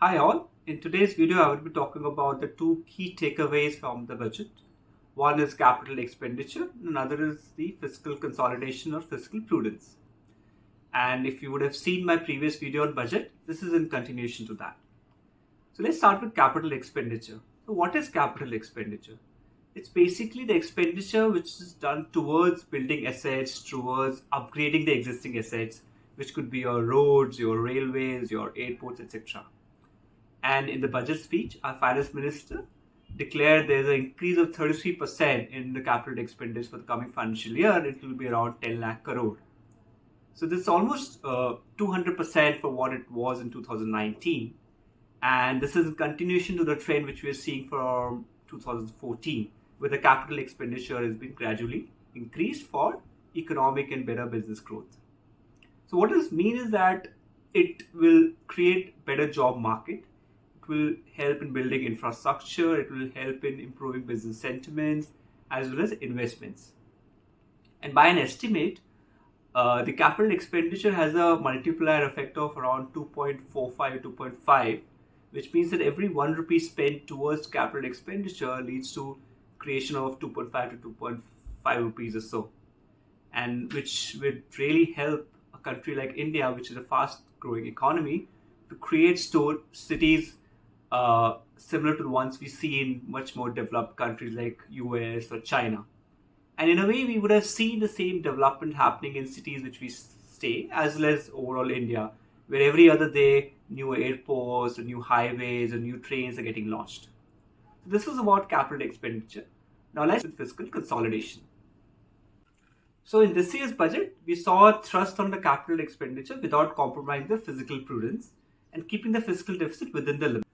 Hi all, in today's video I will be talking about the two key takeaways from the budget. One is capital expenditure, and another is the fiscal consolidation or fiscal prudence. And if you would have seen my previous video on budget, this is in continuation to that. So let's start with capital expenditure. So what is capital expenditure? It's basically the expenditure which is done towards building assets, towards upgrading the existing assets, which could be your roads, your railways, your airports, etc. And in the budget speech, our finance minister declared there's an increase of 33% in the capital expenditure for the coming financial year. It will be around 10 lakh crore. So this is almost 200% for what it was in 2019. And this is in continuation to the trend which we are seeing from 2014, where the capital expenditure has been gradually increased for economic and better business growth. So what this means is that it will create better job market. It will help in building infrastructure. It will help in improving business sentiments as well as investments. And by an estimate, the capital expenditure has a multiplier effect of around 2.45, 2.5, which means that every 1 rupee spent towards capital expenditure leads to creation of 2.5 to 2.5 rupees or so, and which would really help a country like India, which is a fast growing economy, to create cities similar to the ones we see in much more developed countries like US or China. And in a way, we would have seen the same development happening in cities which we stay, as well as overall India, where every other day new airports, or new highways, or new trains are getting launched. So this was about capital expenditure. Now let's look at fiscal consolidation. So in this year's budget, we saw a thrust on the capital expenditure without compromising the fiscal prudence and keeping the fiscal deficit within the limit.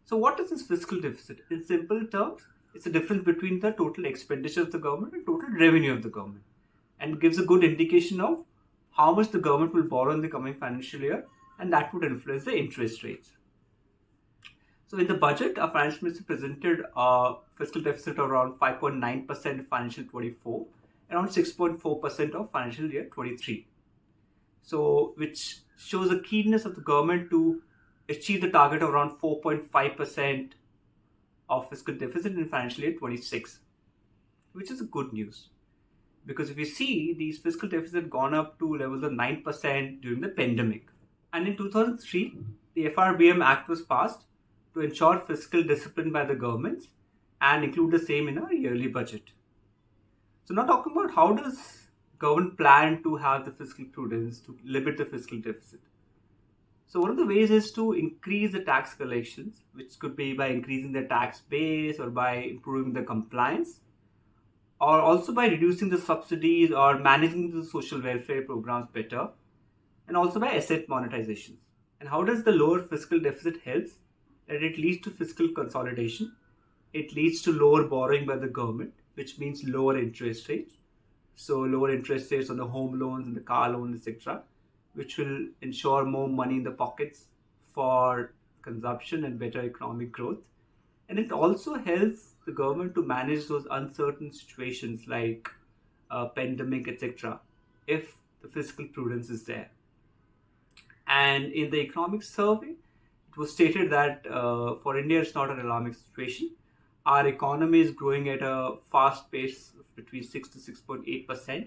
So what is this fiscal deficit? In simple terms, it's the difference between the total expenditure of the government and total revenue of the government, and gives a good indication of how much the government will borrow in the coming financial year, and that would influence the interest rates. So in the budget, our finance minister presented a fiscal deficit of around 5.9% of financial 24, around 6.4% of financial year 23. So which shows a keenness of the government to achieve the target of around 4.5% of fiscal deficit in financial year 26, which is good news. Because if you see, these fiscal deficits have gone up to levels of 9% during the pandemic. And in 2003, the FRBM Act was passed to ensure fiscal discipline by the governments and include the same in our yearly budget. So now talking about how does government plan to have the fiscal prudence to limit the fiscal deficit. So one of the ways is to increase the tax collections, which could be by increasing the tax base or by improving the compliance, or also by reducing the subsidies or managing the social welfare programs better, and also by asset monetizations. And how does the lower fiscal deficit help? That it leads to fiscal consolidation. It leads to lower borrowing by the government, which means lower interest rates. So lower interest rates on the home loans and the car loans, etc., which will ensure more money in the pockets for consumption and better economic growth. And it also helps the government to manage those uncertain situations like pandemic, etc., if the fiscal prudence is there. And in the economic survey, it was stated that for India, it's not an alarming situation. Our economy is growing at a fast pace of between 6 to 6.8%,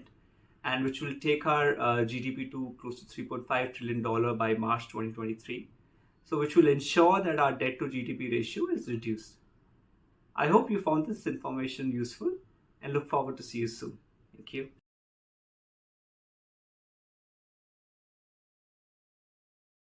and which will take our GDP to close to $3.5 trillion by March 2023. So which will ensure that our debt to GDP ratio is reduced. I hope you found this information useful and look forward to see you soon. Thank you.